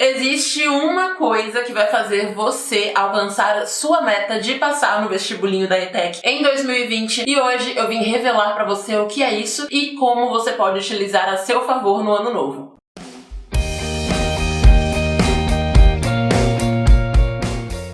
Existe uma coisa que vai fazer você alcançar sua meta de passar no vestibulinho da ETEC em 2020 e hoje eu vim revelar pra você o que é isso e como você pode utilizar a seu favor no ano novo.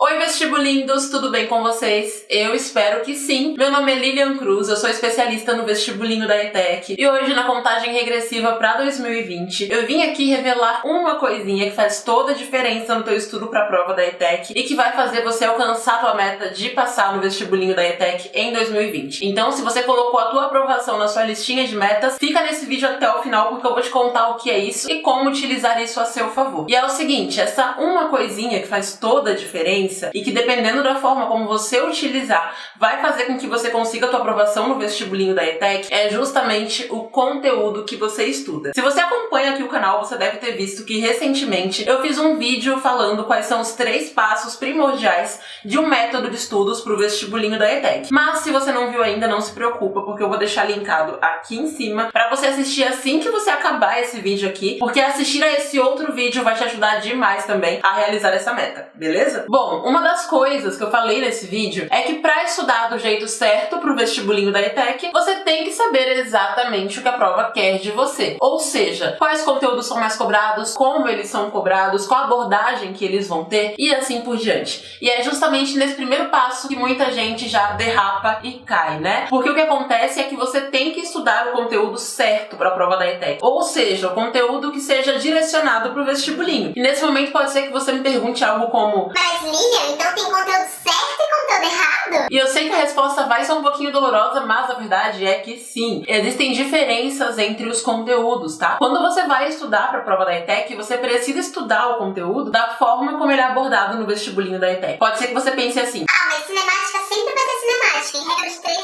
Oi vestibulindos, tudo bem com vocês? Eu espero que sim. Meu nome é Lilian Cruz, eu sou especialista no vestibulinho da ETEC e hoje na contagem regressiva para 2020 eu vim aqui revelar uma coisinha que faz toda a diferença no teu estudo para a prova da ETEC e que vai fazer você alcançar a tua meta de passar no vestibulinho da ETEC em 2020. Então, se você colocou a tua aprovação na sua listinha de metas, fica nesse vídeo até o final porque eu vou te contar o que é isso e como utilizar isso a seu favor. E é o seguinte, essa uma coisinha que faz toda a diferença e que dependendo da forma como você utilizar vai fazer com que você consiga a tua aprovação no vestibulinho da ETEC é justamente o conteúdo que você estuda. Se você acompanha aqui o canal, você deve ter visto que recentemente eu fiz um vídeo falando quais são os 3 passos primordiais de um método de estudos para o vestibulinho da ETEC. Mas se você não viu ainda, não se preocupa, porque eu vou deixar linkado aqui em cima para você assistir assim que você acabar esse vídeo aqui, porque assistir a esse outro vídeo vai te ajudar demais também a realizar essa meta, beleza? Bom, uma das coisas que eu falei nesse vídeo é que para estudar do jeito certo pro vestibulinho da ETEC, você tem que saber exatamente o que a prova quer de você. Ou seja, quais conteúdos são mais cobrados, como eles são cobrados, qual a abordagem que eles vão ter e assim por diante. E é justamente nesse primeiro passo que muita gente já derrapa e cai, né? Porque o que acontece é que você tem que estudar o conteúdo certo para a prova da ETEC. Ou seja, o conteúdo que seja direcionado pro vestibulinho. E nesse momento pode ser que você me pergunte algo como: mas Lilian, então tem conteúdo certo e conteúdo errado? E eu sei que a resposta vai ser um pouquinho dolorosa, mas a verdade é que sim. Existem diferenças entre os conteúdos, tá? Quando você vai estudar para a prova da ETEC, você precisa estudar o conteúdo da forma como ele é abordado no vestibulinho da ETEC. Pode ser que você pense assim: mas cinemática sempre vai ser cinemática, em regra de 3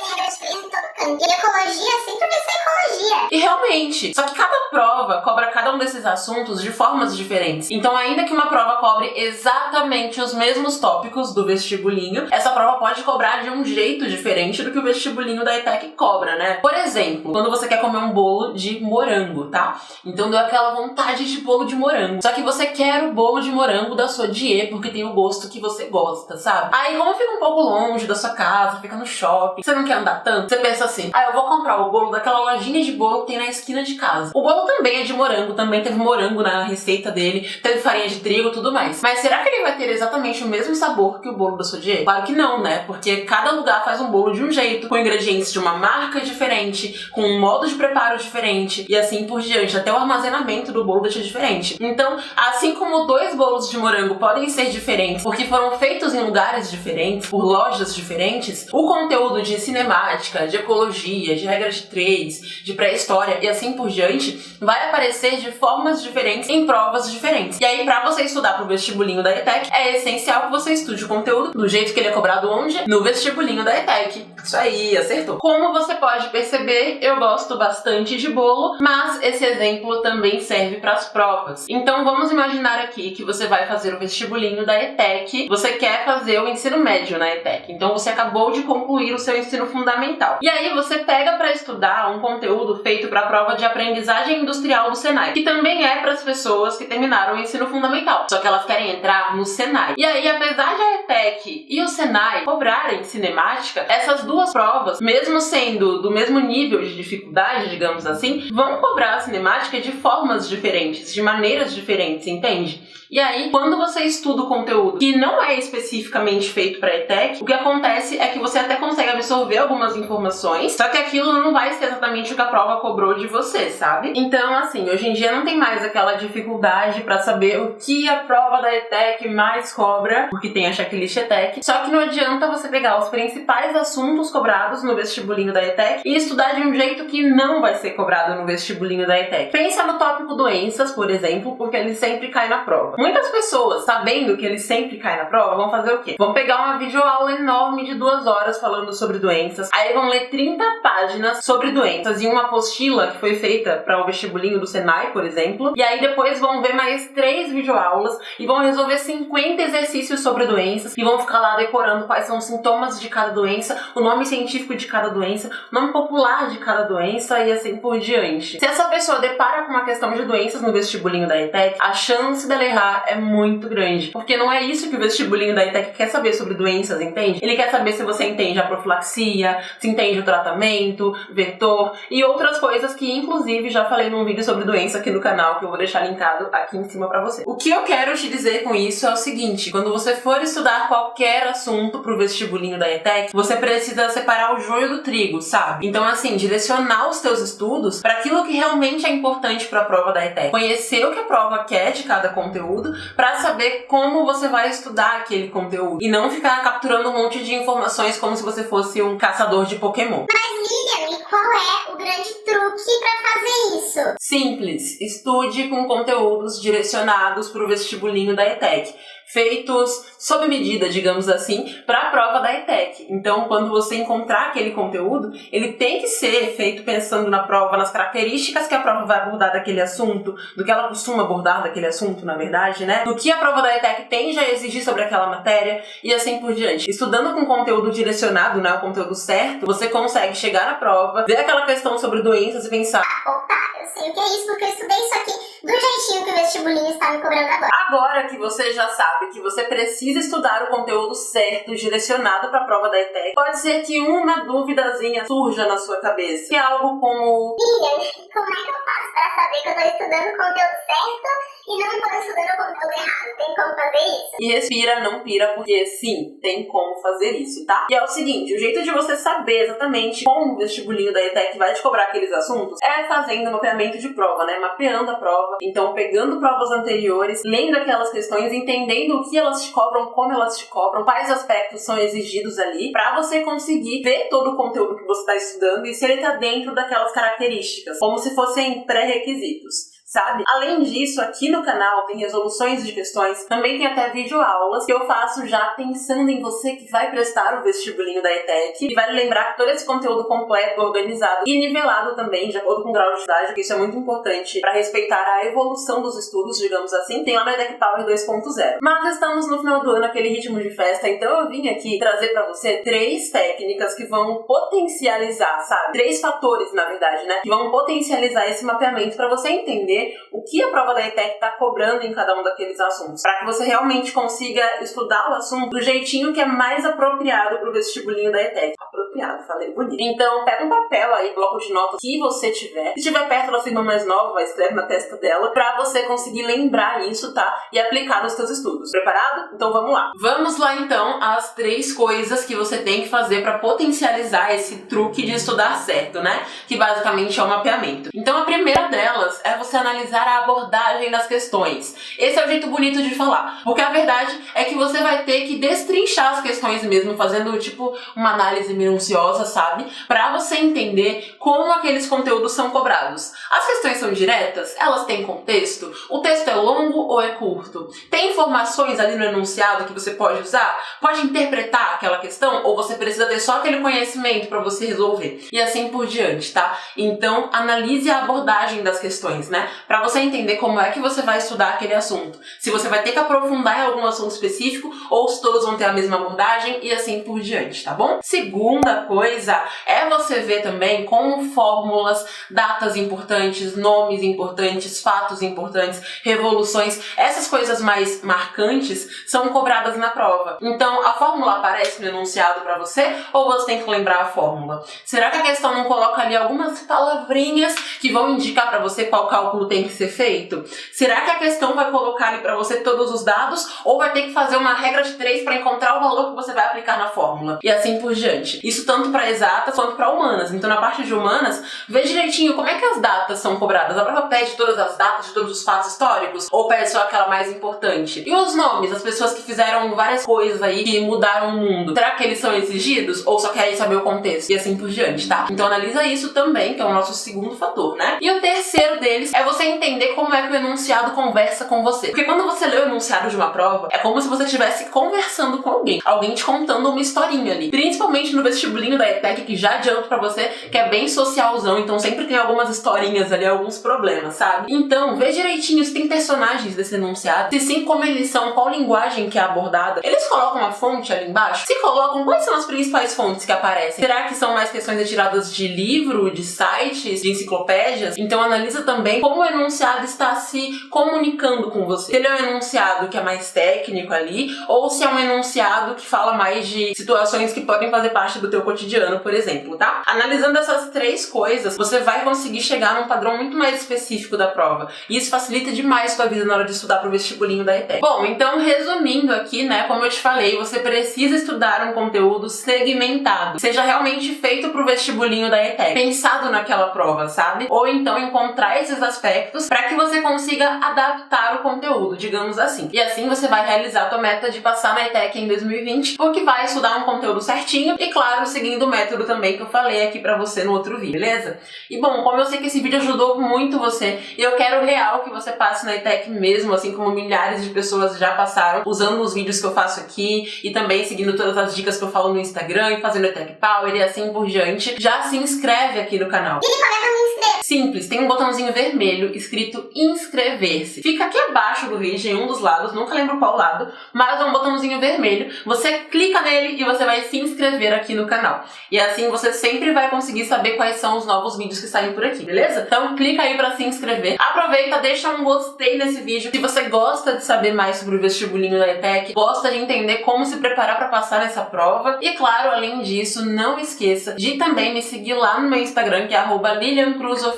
em todo canto. E ecologia sempre vai ser ecologia. E realmente, só que cada prova cobra cada um desses assuntos de formas diferentes. Então, ainda que uma prova cobre exatamente os mesmos tópicos do vestibulinho, essa prova pode cobrar de um jeito diferente do que o vestibulinho da ETEC cobra, né? Por exemplo, quando você quer comer um bolo de morango, tá? Então deu aquela vontade de bolo de morango. Só que você quer o bolo de morango da sua Die porque tem o gosto que você gosta, sabe? Aí, como fica um pouco longe da sua casa, fica no shopping, você não quer andar tanto, você pensa assim: eu vou comprar o bolo daquela lojinha de bolo que tem na esquina de casa. O bolo também é de morango, também teve morango na receita dele, teve farinha de trigo e tudo mais. Mas será que ele vai ter exatamente o mesmo sabor que o bolo da sua Die? Claro que não, né? Porque cada lugar faz um bolo de um jeito, com ingredientes de uma marca diferente, com um modo de preparo diferente e assim por diante. Até o armazenamento do bolo deixa diferente. Então, assim como 2 bolos de morango podem ser diferentes porque foram feitos em lugares diferentes, por lojas diferentes, o conteúdo de cinemática, de ecologia, de regra de 3, de pré-história e assim por diante vai aparecer de formas diferentes em provas diferentes. E aí, pra você estudar pro vestibulinho da ETEC, é essencial que você estude o conteúdo do jeito que ele é cobrado onde? No vestibulinho da ETEC. Isso aí, acertou. Como você pode perceber, eu gosto bastante de bolo, mas esse exemplo também serve para as provas. Então vamos imaginar aqui que você vai fazer o vestibulinho da ETEC, você quer fazer o ensino médio na ETEC, então você acabou de concluir o seu ensino fundamental. E aí você pega para estudar um conteúdo feito para a prova de aprendizagem industrial do Senai, que também é para as pessoas que terminaram o ensino fundamental, só que elas querem entrar no Senai. E aí, apesar de a ETEC e o Senai cobrarem cinemática, essas duas provas, mesmo sendo do mesmo nível de dificuldade, digamos assim, vão cobrar a cinemática de formas diferentes, de maneiras diferentes, entende? E aí, quando você estuda o conteúdo que não é especificamente feito para ETEC, o que acontece é que você até consegue absorver algumas informações, só que aquilo não vai ser exatamente o que a prova cobrou de você, sabe? Então, assim, hoje em dia não tem mais aquela dificuldade para saber o que a prova da ETEC mais cobra, porque tem a checklist ETEC, só que não adianta você pegar os principais assuntos cobrados no vestibulinho da ETEC e estudar de um jeito que não vai ser cobrado no vestibulinho da ETEC. Pensa no tópico doenças, por exemplo, porque ele sempre cai na prova. Muitas pessoas, sabendo que ele sempre cai na prova, vão fazer o quê? Vão pegar uma videoaula enorme de 2 horas falando sobre doenças, aí vão ler 30 páginas sobre doenças em uma apostila que foi feita para o vestibulinho do Senai, por exemplo, e aí depois vão ver mais 3 videoaulas e vão resolver 50 exercícios sobre doenças e vão ficar lá decorando quais são os sintomas de cada doença, o nome científico de cada doença, o nome popular de cada doença e assim por diante. Se essa pessoa depara com uma questão de doenças no vestibulinho da ETEC, a chance dela errar tá? É muito grande. Porque não é isso que o vestibulinho da ETEC quer saber sobre doenças, entende? Ele quer saber se você entende a profilaxia, se entende o tratamento, vetor e outras coisas que, inclusive, já falei num vídeo sobre doença aqui no canal, que eu vou deixar linkado aqui em cima pra você. O que eu quero te dizer com isso é o seguinte: quando você for estudar qualquer assunto pro vestibulinho da ETEC, você precisa separar o joio do trigo, sabe? Então, assim, direcionar os teus estudos para aquilo que realmente é importante para a prova da ETEC. Conhecer o que a prova quer de cada conteúdo para saber como você vai estudar aquele conteúdo e não ficar capturando um monte de informações como se você fosse um caçador de Pokémon. Mas, Lilian, e qual é o grande truque para fazer isso? Simples. Estude com conteúdos direcionados para o vestibulinho da ETEC, feitos sob medida, digamos assim, para a prova da ETEC. Então, quando você encontrar aquele conteúdo, ele tem que ser feito pensando na prova, nas características que a prova vai abordar daquele assunto, do que ela costuma abordar daquele assunto, na verdade, né? Do que a prova da ETEC tende a exigir sobre aquela matéria e assim por diante. Estudando com conteúdo direcionado, né, o conteúdo certo, você consegue chegar na prova, ver aquela questão sobre doenças e pensar: opa, eu sei o que é isso porque eu estudei isso aqui do jeitinho que o vestibulinho está me cobrando agora. Agora que você já sabe que você precisa estudar o conteúdo certo, direcionado para a prova da ETEC, pode ser que uma duvidazinha surja na sua cabeça, que é algo como: Lilian, como é que eu faço para saber que eu estou estudando o conteúdo certo e não estou estudando o conteúdo errado? Tem como fazer isso? E respira, não pira, porque sim, tem como fazer isso, tá? E é o seguinte: o jeito de você saber exatamente como o vestibulinho da ETEC vai te cobrar aqueles assuntos é fazendo mapeamento de prova, né? Mapeando a prova, então pegando provas anteriores, lendo aquelas questões, entendendo o que elas te cobram, como elas te cobram, quais aspectos são exigidos ali, pra você conseguir ver todo o conteúdo que você está estudando e se ele tá dentro daquelas características, como se fossem pré-requisitos, sabe? Além disso, aqui no canal tem resoluções de questões, também tem até videoaulas que eu faço já pensando em você que vai prestar o vestibulinho da ETEC e vai lembrar que todo esse conteúdo completo, organizado e nivelado também, de acordo com o grau de dificuldade, porque isso é muito importante para respeitar a evolução dos estudos, digamos assim, tem lá no ETEC Power 2.0. Mas estamos no final do ano, aquele ritmo de festa, então eu vim aqui trazer para você 3 técnicas que vão potencializar, sabe? 3 fatores, na verdade, né? Que vão potencializar esse mapeamento para você entender o que a prova da ETEC está cobrando em cada um daqueles assuntos, para que você realmente consiga estudar o assunto do jeitinho que é mais apropriado para o vestibulinho da ETEC. Apropriado, falei bonito. Então, pega um papel aí, bloco de notas que você tiver. Se tiver perto da sua irmã mais nova, vai escrever na testa dela, para você conseguir lembrar isso, tá? E aplicar nos seus estudos. Preparado? Então vamos lá. Vamos lá então às 3 coisas que você tem que fazer para potencializar esse truque de estudar certo, né? Que basicamente é o mapeamento. Então a primeira delas é você analisar a abordagem das questões. Esse é o jeito bonito de falar, porque a verdade é que você vai ter que destrinchar as questões mesmo, fazendo tipo uma análise minuciosa, sabe? Pra você entender como aqueles conteúdos são cobrados. As questões são diretas? Elas têm contexto? O texto é longo ou é curto? Tem informações ali no enunciado que você pode usar? Pode interpretar aquela questão? Ou você precisa ter só aquele conhecimento pra você resolver? E assim por diante, tá? Então, analise a abordagem das questões, né? Pra você entender como é que você vai estudar aquele assunto. Se você vai ter que aprofundar em algum assunto específico ou se todos vão ter a mesma abordagem e assim por diante, tá bom? Segunda coisa é você ver também como fórmulas, datas importantes, nomes importantes, fatos importantes, revoluções, essas coisas mais marcantes são cobradas na prova. Então, a fórmula aparece no enunciado pra você ou você tem que lembrar a fórmula? Será que a questão não coloca ali algumas palavrinhas que vão indicar pra você qual cálculo tem que ser feito? Será que a questão vai colocar ali pra você todos os dados ou vai ter que fazer uma regra de 3 para encontrar o valor que você vai aplicar na fórmula? E assim por diante. Isso tanto para exatas quanto para humanas. Então na parte de humanas, vê direitinho como é que as datas são cobradas. A prova pede todas as datas de todos os fatos históricos ou pede só aquela mais importante? E os nomes, as pessoas que fizeram várias coisas aí que mudaram o mundo, será que eles são exigidos ou só querem saber o contexto? E assim por diante, tá? Então analisa isso também, que é o nosso segundo fator, né? E o terceiro deles é você entender como é que o enunciado conversa com você. Porque quando você lê o enunciado de uma prova, é como se você estivesse conversando com alguém te contando uma historinha ali. Principalmente no vestibulinho vestibulinho da ETEC, que já adianto pra você que é bem socialzão, então sempre tem algumas historinhas ali, alguns problemas, sabe? Então, vê direitinho se tem personagens desse enunciado, se sim, como eles são, qual linguagem que é abordada. Eles colocam uma fonte ali embaixo? Se colocam, quais são as principais fontes que aparecem? Será que são mais questões retiradas de livro, de sites, de enciclopédias? Então analisa também como o enunciado está se comunicando com você. Se ele é um enunciado que é mais técnico ali, ou se é um enunciado que fala mais de situações que podem fazer parte do teu cotidiano, por exemplo, tá? Analisando essas três coisas, você vai conseguir chegar num padrão muito mais específico da prova. E isso facilita demais a sua vida na hora de estudar pro vestibulinho da ETEC. Bom, então resumindo aqui, né, como eu te falei, você precisa estudar um conteúdo segmentado, seja realmente feito pro vestibulinho da ETEC, pensado naquela prova, sabe? Ou então encontrar esses aspectos para que você consiga adaptar o conteúdo, digamos assim. E assim você vai realizar a tua meta de passar na ETEC em 2020, porque vai estudar um conteúdo certinho e, claro, seguindo o método também que eu falei aqui pra você no outro vídeo, beleza? E bom, como eu sei que esse vídeo ajudou muito você, e eu quero real que você passe na ETEC mesmo, assim como milhares de pessoas já passaram, usando os vídeos que eu faço aqui e também seguindo todas as dicas que eu falo no Instagram e fazendo ETEC Power e assim por diante, já se inscreve aqui no canal. E como é que eu me inscrevo? Simples, tem um botãozinho vermelho escrito inscrever-se. Fica aqui abaixo do vídeo, em um dos lados, nunca lembro qual lado, mas é um botãozinho vermelho. Você clica nele e você vai se inscrever aqui no canal. E assim você sempre vai conseguir saber quais são os novos vídeos que saem por aqui, beleza? Então clica aí pra se inscrever. Aproveita, deixa um gostei nesse vídeo. Se você gosta de saber mais sobre o vestibulinho da ETEC, gosta de entender como se preparar pra passar nessa prova. E claro, além disso, não esqueça de também me seguir lá no meu Instagram, que é @LilianCruzOficial.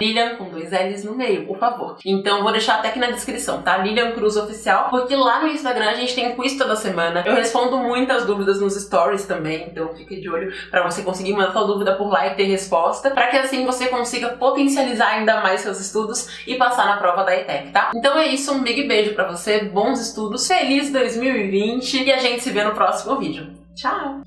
Lilian com 2 L's no meio, por favor. Então vou deixar até aqui na descrição, tá? Lilian Cruz Oficial, porque lá no Instagram a gente tem quiz toda semana. Eu respondo muitas dúvidas nos stories também, então fique de olho pra você conseguir mandar sua dúvida por lá e ter resposta, pra que assim você consiga potencializar ainda mais seus estudos e passar na prova da ETEC, tá? Então é isso, um big beijo pra você, bons estudos, feliz 2020 e a gente se vê no próximo vídeo. Tchau!